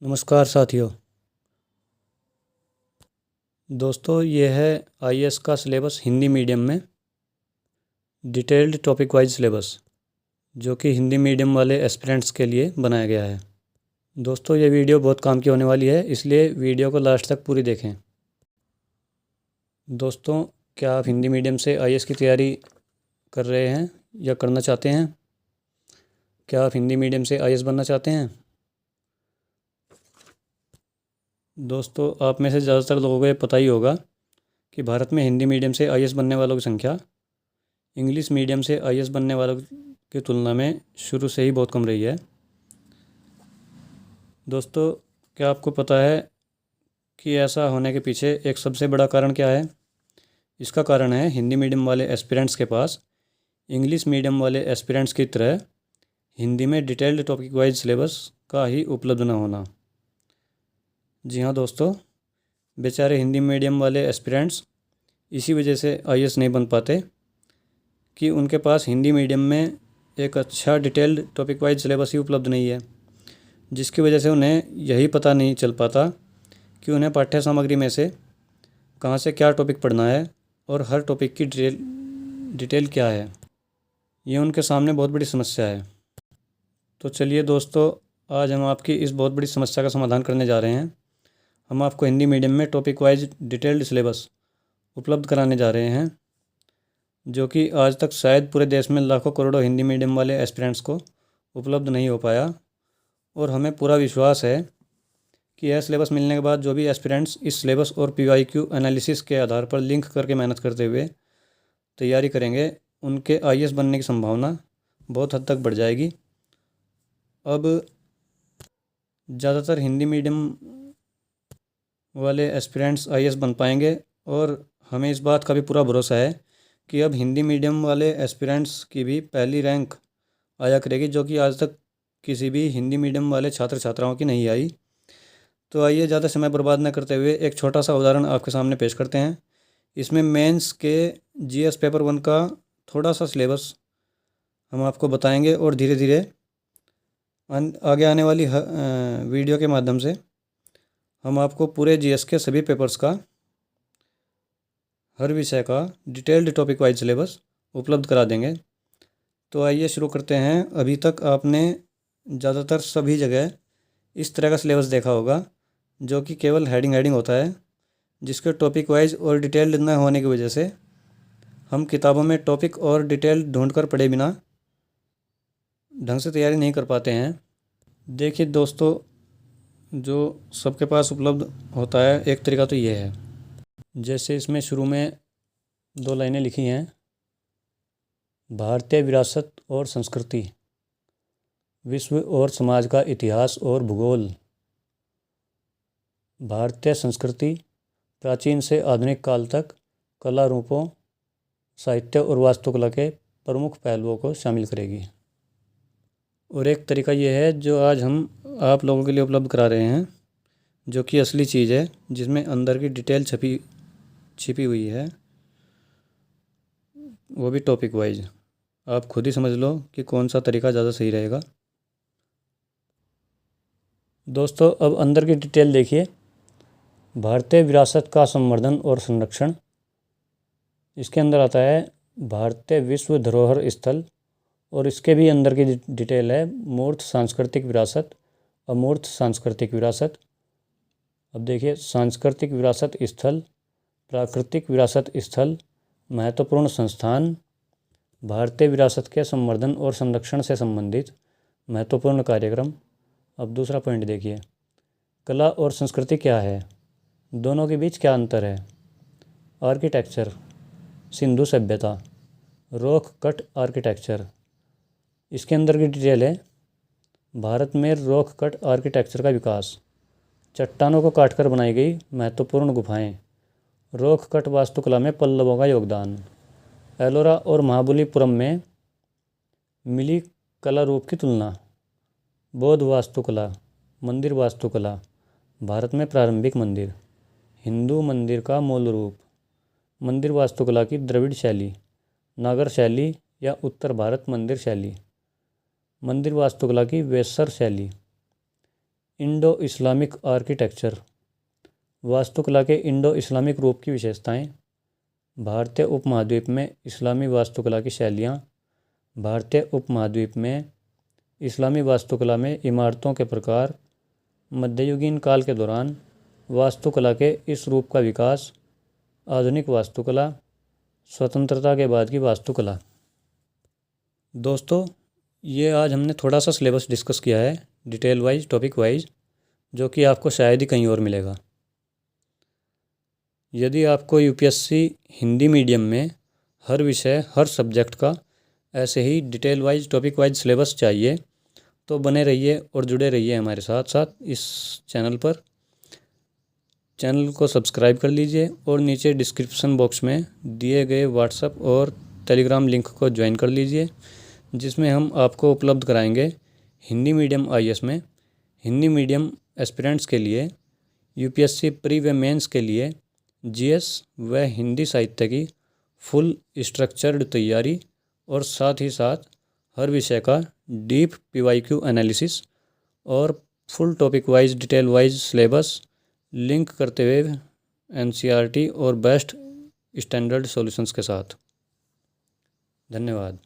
नमस्कार साथियों। दोस्तों, ये है आईएएस का सिलेबस हिंदी मीडियम में डिटेल्ड टॉपिक वाइज सिलेबस, जो कि हिंदी मीडियम वाले एस्पिरेंट्स के लिए बनाया गया है। दोस्तों, ये वीडियो बहुत काम की होने वाली है, इसलिए वीडियो को लास्ट तक पूरी देखें। दोस्तों, क्या आप हिंदी मीडियम से आईएएस की तैयारी कर रहे हैं या करना चाहते हैं? क्या आप हिंदी मीडियम से आईएएस बनना चाहते हैं? दोस्तों, आप में से ज़्यादातर लोगों को ये पता ही होगा कि भारत में हिंदी मीडियम से आईएएस बनने वालों की संख्या इंग्लिश मीडियम से आईएएस बनने वालों की तुलना में शुरू से ही बहुत कम रही है। दोस्तों, क्या आपको पता है कि ऐसा होने के पीछे एक सबसे बड़ा कारण क्या है? इसका कारण है हिंदी मीडियम वाले एस्पिरेंट्स के पास इंग्लिश मीडियम वाले एस्पिरेंट्स की तरह हिंदी में डिटेल्ड टॉपिक वाइज सिलेबस का ही उपलब्ध न होना। जी हाँ दोस्तों, बेचारे हिंदी मीडियम वाले एस्पिरेंट्स इसी वजह से आईएएस नहीं बन पाते कि उनके पास हिंदी मीडियम में एक अच्छा डिटेल्ड टॉपिक वाइज सिलेबस ही उपलब्ध नहीं है, जिसकी वजह से उन्हें यही पता नहीं चल पाता कि उन्हें पाठ्य सामग्री में से कहाँ से क्या टॉपिक पढ़ना है और हर टॉपिक की डिटेल क्या है। ये उनके सामने बहुत बड़ी समस्या है। तो चलिए दोस्तों, आज हम आपकी इस बहुत बड़ी समस्या का समाधान करने जा रहे हैं। हम आपको हिंदी मीडियम में टॉपिक वाइज डिटेल्ड सिलेबस उपलब्ध कराने जा रहे हैं, जो कि आज तक शायद पूरे देश में लाखों करोड़ों हिंदी मीडियम वाले एस्पिरेंट्स को उपलब्ध नहीं हो पाया। और हमें पूरा विश्वास है कि यह सिलेबस मिलने के बाद जो भी एस्पिरेंट्स इस सिलेबस और पीवाईक्यू एनालिसिस के आधार पर लिंक करके मेहनत करते हुए तैयारी करेंगे, उनके आईएएस बनने की संभावना बहुत हद तक बढ़ जाएगी। अब ज़्यादातर हिंदी मीडियम वाले एस्पिरेंट्स आईएएस बन पाएंगे, और हमें इस बात का भी पूरा भरोसा है कि अब हिंदी मीडियम वाले एस्पिरेंट्स की भी पहली रैंक आया करेगी, जो कि आज तक किसी भी हिंदी मीडियम वाले छात्र छात्राओं की नहीं आई। तो आइए ज़्यादा समय बर्बाद न करते हुए एक छोटा सा उदाहरण आपके सामने पेश करते हैं। इसमें मेंस के जीएस पेपर 1 का थोड़ा सा सिलेबस हम आपको बताएंगे, और धीरे धीरे आगे आने वाली वीडियो के माध्यम से हम आपको पूरे जीएस के सभी पेपर्स का, हर विषय का डिटेल्ड टॉपिक वाइज सिलेबस उपलब्ध करा देंगे। तो आइए शुरू करते हैं। अभी तक आपने ज़्यादातर सभी जगह इस तरह का सिलेबस देखा होगा, जो कि केवल हेडिंग होता है, जिसके टॉपिक वाइज और डिटेल्ड न होने की वजह से हम किताबों में टॉपिक और डिटेल ढूंढ कर पढ़े बिना ढंग से तैयारी नहीं कर पाते हैं। देखिए दोस्तों, जो सबके पास उपलब्ध होता है एक तरीका तो ये है, जैसे इसमें शुरू में 2 लाइनें लिखी हैं, भारतीय विरासत और संस्कृति, विश्व और समाज का इतिहास और भूगोल। भारतीय संस्कृति प्राचीन से आधुनिक काल तक कला रूपों, साहित्य और वास्तुकला के प्रमुख पहलुओं को शामिल करेगी। और एक तरीका यह है जो आज हम आप लोगों के लिए उपलब्ध करा रहे हैं, जो कि असली चीज़ है, जिसमें अंदर की डिटेल छिपी हुई है, वो भी टॉपिक वाइज। आप खुद ही समझ लो कि कौन सा तरीका ज़्यादा सही रहेगा। दोस्तों, अब अंदर की डिटेल देखिए। भारतीय विरासत का संवर्धन और संरक्षण, इसके अंदर आता है भारतीय विश्व धरोहर स्थल, और इसके भी अंदर की डिटेल है मूर्त सांस्कृतिक विरासत, अमूर्त सांस्कृतिक विरासत। अब देखिए, सांस्कृतिक विरासत स्थल, प्राकृतिक विरासत स्थल, महत्वपूर्ण संस्थान, भारतीय विरासत के संवर्धन और संरक्षण से संबंधित महत्वपूर्ण कार्यक्रम। अब दूसरा पॉइंट देखिए, कला और संस्कृति क्या है, दोनों के बीच क्या अंतर है। आर्किटेक्चर, सिंधु सभ्यता, रॉक कट आर्किटेक्चर, इसके अंदर की डिटेल है भारत में रॉक कट आर्किटेक्चर का विकास, चट्टानों को काटकर बनाई गई महत्वपूर्ण गुफाएं, रॉक कट वास्तुकला में पल्लवों का योगदान, एलोरा और महाबलीपुरम में मिली कला रूप की तुलना, बौद्ध वास्तुकला, मंदिर वास्तुकला, भारत में प्रारंभिक मंदिर, हिंदू मंदिर का मूल रूप, मंदिर वास्तुकला की द्रविड़ शैली, नागर शैली या उत्तर भारत मंदिर शैली, मंदिर वास्तुकला की वेसर शैली, इंडो इस्लामिक आर्किटेक्चर, वास्तुकला के इंडो इस्लामिक रूप की विशेषताएं। भारतीय उपमहाद्वीप में इस्लामी वास्तुकला की शैलियाँ। भारतीय उपमहाद्वीप में इस्लामी वास्तुकला में इमारतों के प्रकार। मध्ययुगीन काल के दौरान वास्तुकला के इस रूप का विकास। आधुनिक वास्तुकला, स्वतंत्रता के बाद की वास्तुकला। दोस्तों, ये आज हमने थोड़ा सा सिलेबस डिस्कस किया है डिटेल वाइज, टॉपिक वाइज, जो कि आपको शायद ही कहीं और मिलेगा। यदि आपको यूपीएससी हिंदी मीडियम में हर विषय, हर सब्जेक्ट का ऐसे ही detail wise, topic wise syllabus चाहिए तो बने रहिए और जुड़े रहिए हमारे साथ साथ इस चैनल पर। चैनल को सब्सक्राइब कर लीजिए और नीचे डिस्क्रिप्शन बॉक्स में दिए गए व्हाट्सएप और टेलीग्राम लिंक को ज्वाइन कर लीजिए, जिसमें हम आपको उपलब्ध कराएंगे हिंदी मीडियम आईएएस में, हिंदी मीडियम एस्पिरेंट्स के लिए, यूपीएससी प्री व मेंस के लिए जीएस व हिंदी साहित्य की फुल स्ट्रक्चर्ड तैयारी, और साथ ही साथ हर विषय का डीप पीवाईक्यू एनालिसिस और full topic wise, detail wise syllabus link करते हुए एनसीईआरटी और बेस्ट स्टैंडर्ड सॉल्यूशंस के साथ। धन्यवाद।